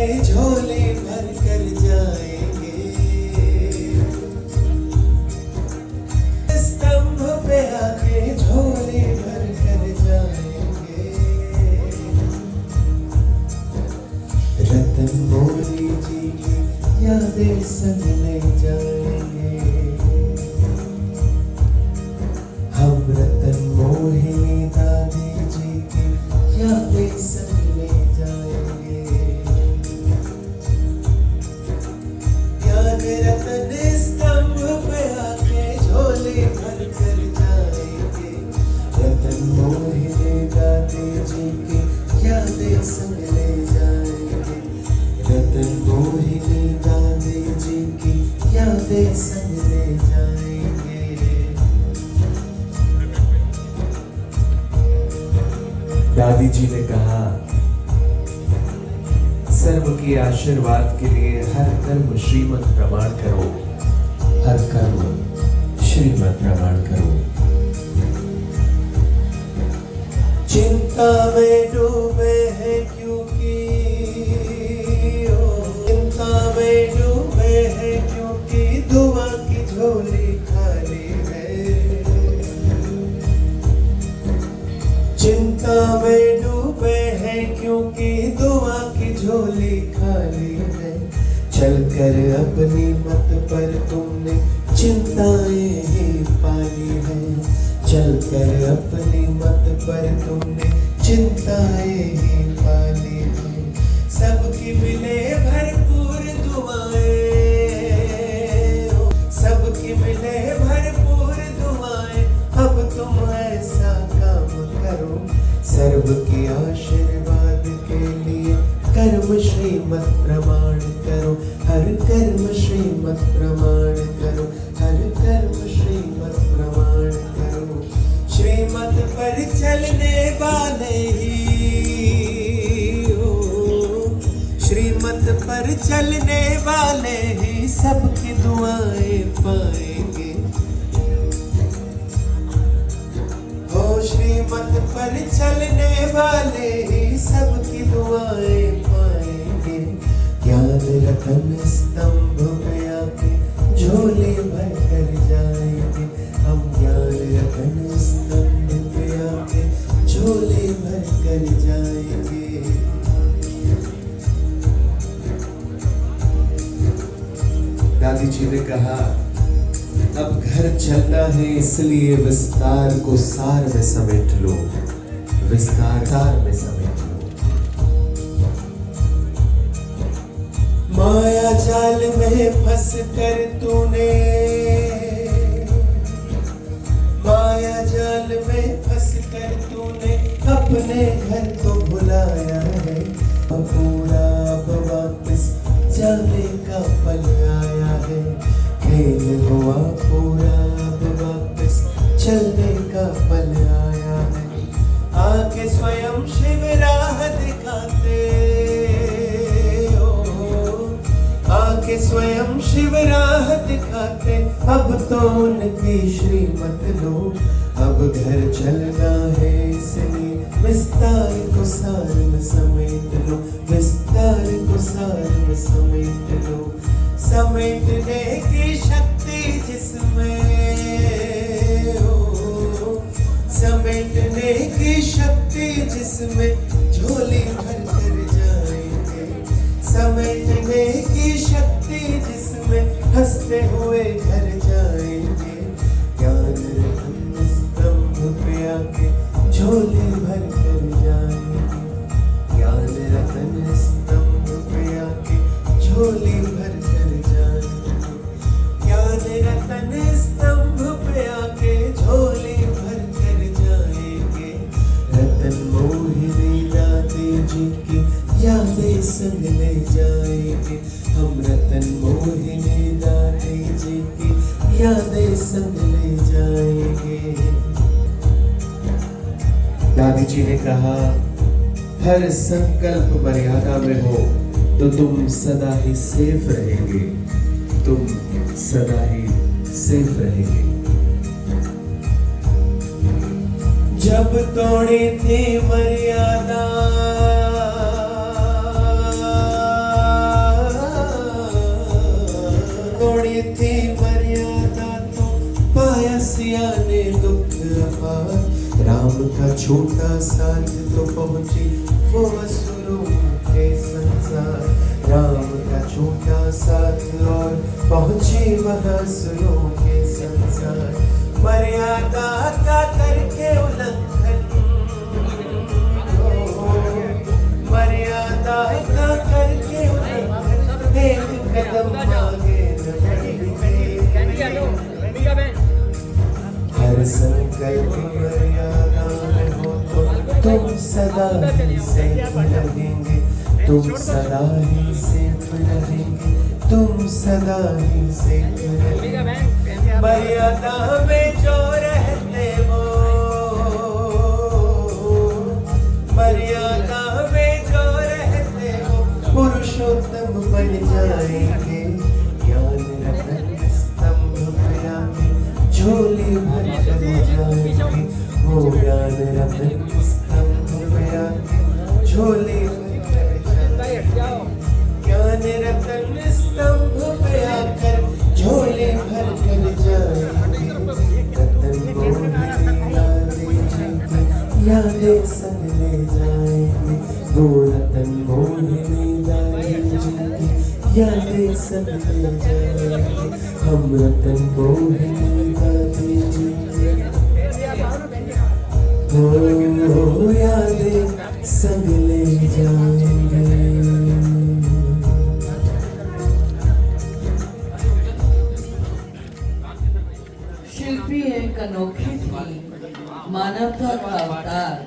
आके झोली भर कर जाएंगे, स्तंभ पे आके झोली भर कर जाएंगे। रतन मोरी जी की यादें संग ले जाएंगे, हम रतन मोहिनी दादी जी की यादें संग ले जाएंगे। ज्ञान रतन स्तंभ पे आके झोली भर कर जाएंगे, रतन मोहिनी दादी जी की यादें संग ले जाएंगे, रतन मोहिनी दादी जी की यादें संग ले जाएंगे। दादी जी ने कहा, सर्व के आशीर्वाद के लिए हर कर्म श्रीमत प्रमाण करो, हर कर्म श्रीमत प्रमाण करो। चिंता में डूबे हैं क्योंकि, चिंता में डूबे हैं क्योंकि दुआ की झोली खाली है। चिंता में डूबे हैं क्योंकि दुआ की झोली खाली है। चलकर अपनी मत पर तुमने चिंताएं ही पाली है, चलकर अपनी मत पर तुमने चिंताएं ही पाली है। सबकी मिले भरपूर दुआएं, सबकी मिले भरपूर दुआएं, अब तुम ऐसा काम करो, सर्व की आशीर्वाद के लिए कर्म श्रीमत प्रमाण करो, हर कर्म श्रीमत प्रमाण करो, हर कर्म श्रीमत प्रमाण करो। श्रीमत पर चलने वाले ही हो, श्रीमत पर चलने वाले ही सबकी दुआएं पाएंगे। श्रीमत पर चलने वाले ही सबकी दुआएं पाएंगे। ज्ञान रतन स्तंभ पे आके झोली भर कर जाएंगे, हम ज्ञान रतन स्तंभ पे आके झोली भर कर जाएंगे। दादी जी ने कहा, अब घर चलना है इसलिए विस्तार को सार में समेट लो, विस्तार सार में समेट लो। माया जाल में फंस कर तूने, माया जाल में फंस कर तूने अपने घर को भुलाया है। पूरा अब वापस जाने का पल आया है, खेल हुआ पूरा अब वापस चलने का पल आया है। आके स्वयं शिव राह दिखाते हो, आके स्वयं शिव राह दिखाते, अब तो उनकी श्रीमत लो। अब घर चलना है इसलिए विस्तार को सार में समेट लो, विस्तार को सार में समेट लो। समेटने की शक्ति जिसमें हो, समेटने की शक्ति जिसमें झोली भर कर जाएंगे, समेटने की शक्ति जिसमें हंसते हुए घर जाएंगे। ज्ञान रतन स्तंभ पे आके झोली भर कर जाएंगे, ज्ञान रतन स्तंभ पे आके झोली भर कर जाएंगे, ज्ञान रतन स्तंभ पे आके झोली भर कर जाएंगे। रतन मोहिनी दादी जी की यादें संग ले जाएंगे, हम रतन मोहिनी दादी जी की यादें संग ले जाएंगे। दादी जी ने कहा, हर संकल्प मर्यादा में हो तो तुम सदा ही सेफ रहेंगे, तुम सदा ही सेफ रहेंगे। जब तोड़ी थी मर्यादा, का छोटा साथ तो पहुंची वो असुरों के संसार। राम का छोटा साथ और पहुंची वह असुरों के संसार। मर्यादा का करके उल्लंघन, मर्यादा का करके उल्लंघन, एक कदम आगे न बढ़े। हर संकल्प मर्यादा में हो तो तुम सदा ही सेफ रहेंगे, तुम सदा ही सेफ रहेंगे, तुम सदा ही सेफ रहेंगे। मर्यादा में जो रहते हो, मर्यादा में जो रहते हो, पुरुषोत्तम बन जाएंगे। ज्ञान रतन स्तंभ पे आके झोली भर जाएंगे, वो ज्ञान रतन स्तंभ पे आके झोली भर जाएंगे। ज्ञान रतन स्तंभ पे आकर झोली भर कर जाएंगे। रतन मोहिनी यादें संग ले जाएंगे, वो रतन मोहिनी यादें संग ले जाएंगे। हम रतन मोहिनी दादी जी हो यादें संग ले जाएंगे। शिल्पी एक अनोखी थी, मानवता का अवतार।